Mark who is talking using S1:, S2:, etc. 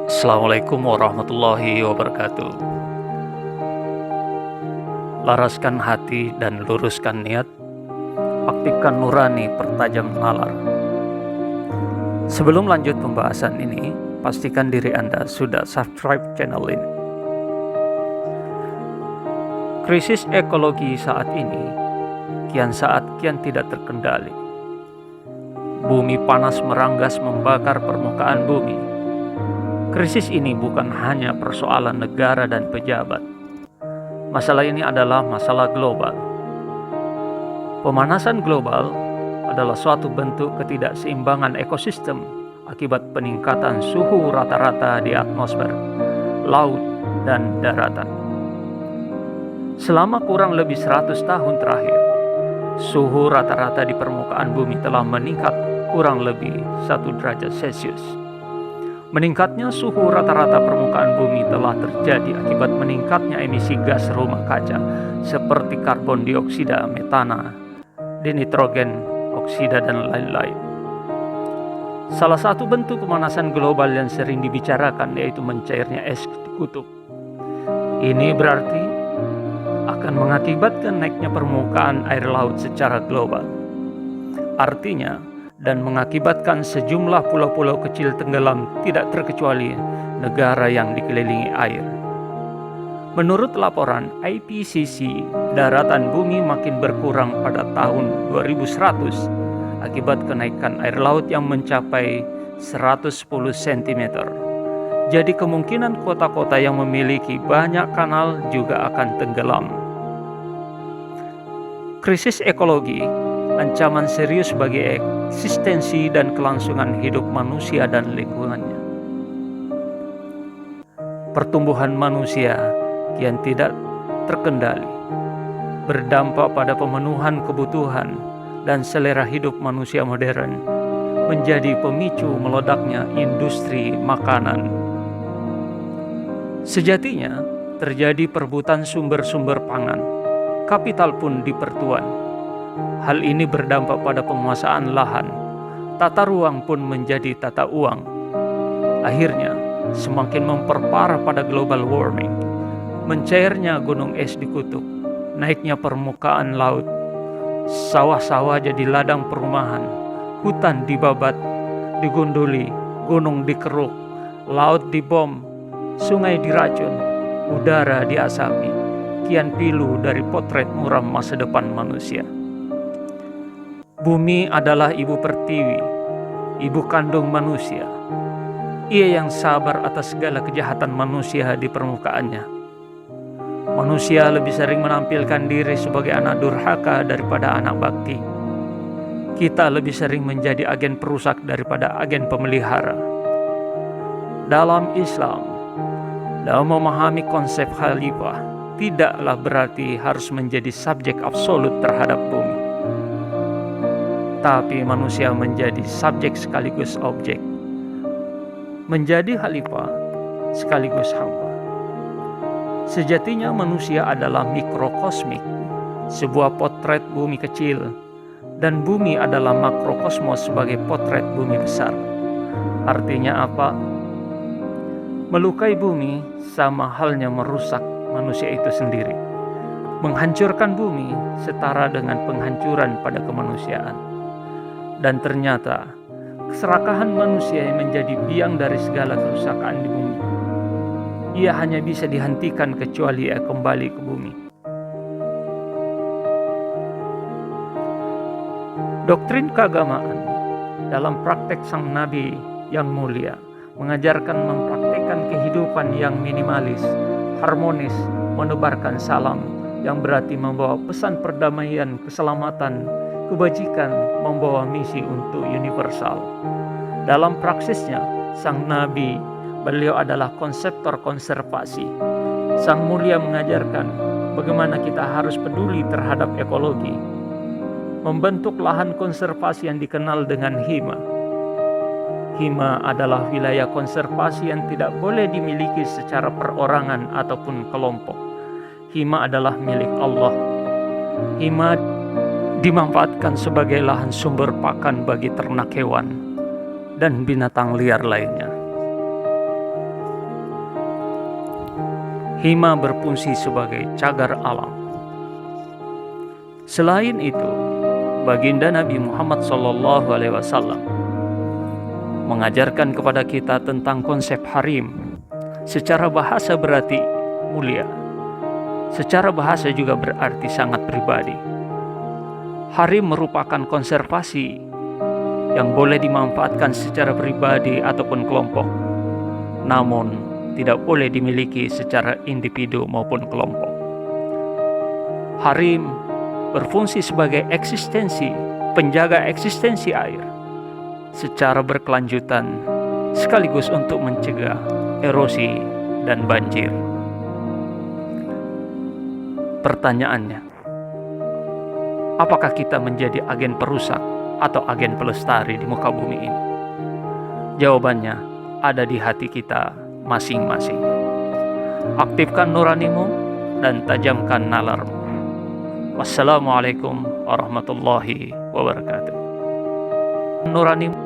S1: Assalamualaikum warahmatullahi wabarakatuh. Laraskan hati dan luruskan niat, aktifkan nurani pertajam nalar. Sebelum lanjut pembahasan ini, pastikan diri Anda sudah subscribe channel ini. Krisis ekologi saat ini kian tidak terkendali. Bumi panas meranggas membakar permukaan bumi. Krisis ini bukan hanya persoalan negara dan pejabat. Masalah ini adalah masalah global. Pemanasan global adalah suatu bentuk ketidakseimbangan ekosistem akibat peningkatan suhu rata-rata di atmosfer, laut, dan daratan. Selama kurang lebih 100 tahun terakhir, suhu rata-rata di permukaan bumi telah meningkat kurang lebih 1 derajat Celcius. Meningkatnya suhu rata-rata permukaan bumi telah terjadi akibat meningkatnya emisi gas rumah kaca seperti karbon dioksida, metana, dinitrogen oksida, dan lain-lain. Salah satu bentuk pemanasan global yang sering dibicarakan yaitu mencairnya es di kutub. Ini berarti akan mengakibatkan naiknya permukaan air laut secara global. Artinya, dan mengakibatkan sejumlah pulau-pulau kecil tenggelam, tidak terkecuali negara yang dikelilingi air. Menurut laporan IPCC, daratan bumi makin berkurang pada tahun 2100 akibat kenaikan air laut yang mencapai 110 cm. Jadi kemungkinan kota-kota yang memiliki banyak kanal juga akan tenggelam. Krisis ekologi ancaman serius bagi eksistensi dan kelangsungan hidup manusia dan lingkungannya. Pertumbuhan manusia kian tidak terkendali, berdampak pada pemenuhan kebutuhan dan selera hidup manusia modern, menjadi pemicu meledaknya industri makanan. Sejatinya, terjadi perebutan sumber-sumber pangan, kapital pun dipertuan. Hal ini berdampak pada penguasaan lahan, tata ruang pun menjadi tata uang. Akhirnya, semakin memperparah pada global warming, mencairnya gunung es di kutub, naiknya permukaan laut, sawah-sawah jadi ladang perumahan, hutan dibabat, digunduli, gunung dikeruk, laut dibom, sungai diracun, udara diasapi, kian pilu dari potret muram masa depan manusia. Bumi adalah ibu pertiwi, ibu kandung manusia. Ia yang sabar atas segala kejahatan manusia di permukaannya. Manusia lebih sering menampilkan diri sebagai anak durhaka daripada anak bakti. Kita lebih sering menjadi agen perusak daripada agen pemelihara. Dalam Islam, dalam memahami konsep khalifah, tidaklah berarti harus menjadi subjek absolut terhadap bumi. Tapi manusia menjadi subjek sekaligus objek, menjadi khalifah sekaligus hamba. Sejatinya manusia adalah mikrokosmik, sebuah potret bumi kecil, dan bumi adalah makrokosmos sebagai potret bumi besar. Artinya apa? Melukai bumi sama halnya merusak manusia itu sendiri. Menghancurkan bumi setara dengan penghancuran pada kemanusiaan. Dan ternyata, keserakahan manusia yang menjadi biang dari segala kerusakan di bumi. Ia hanya bisa dihentikan kecuali ia kembali ke bumi. Doktrin keagamaan dalam praktek sang Nabi yang mulia mengajarkan mempraktikkan kehidupan yang minimalis, harmonis, menebarkan salam yang berarti membawa pesan perdamaian, keselamatan, kebajikan, membawa misi untuk universal. Dalam praksisnya, sang Nabi, beliau adalah konseptor konservasi. Sang mulia mengajarkan bagaimana kita harus peduli terhadap ekologi, membentuk lahan konservasi yang dikenal dengan hima. Hima adalah wilayah konservasi yang tidak boleh dimiliki secara perorangan ataupun kelompok. Hima adalah milik Allah. Hima dimanfaatkan sebagai lahan sumber pakan bagi ternak hewan dan binatang liar lainnya. Hima berfungsi sebagai cagar alam. Selain itu, baginda Nabi Muhammad SAW mengajarkan kepada kita tentang konsep harim. Secara bahasa berarti mulia. Secara bahasa juga berarti sangat pribadi. Harim merupakan konservasi yang boleh dimanfaatkan secara pribadi ataupun kelompok, namun tidak boleh dimiliki secara individu maupun kelompok. Harim berfungsi sebagai penjaga eksistensi air secara berkelanjutan, sekaligus untuk mencegah erosi dan banjir. Pertanyaannya, apakah kita menjadi agen perusak atau agen pelestari di muka bumi ini? Jawabannya ada di hati kita masing-masing. Aktifkan nuranimu dan tajamkan nalarmu. Wassalamualaikum warahmatullahi wabarakatuh. Nuranimu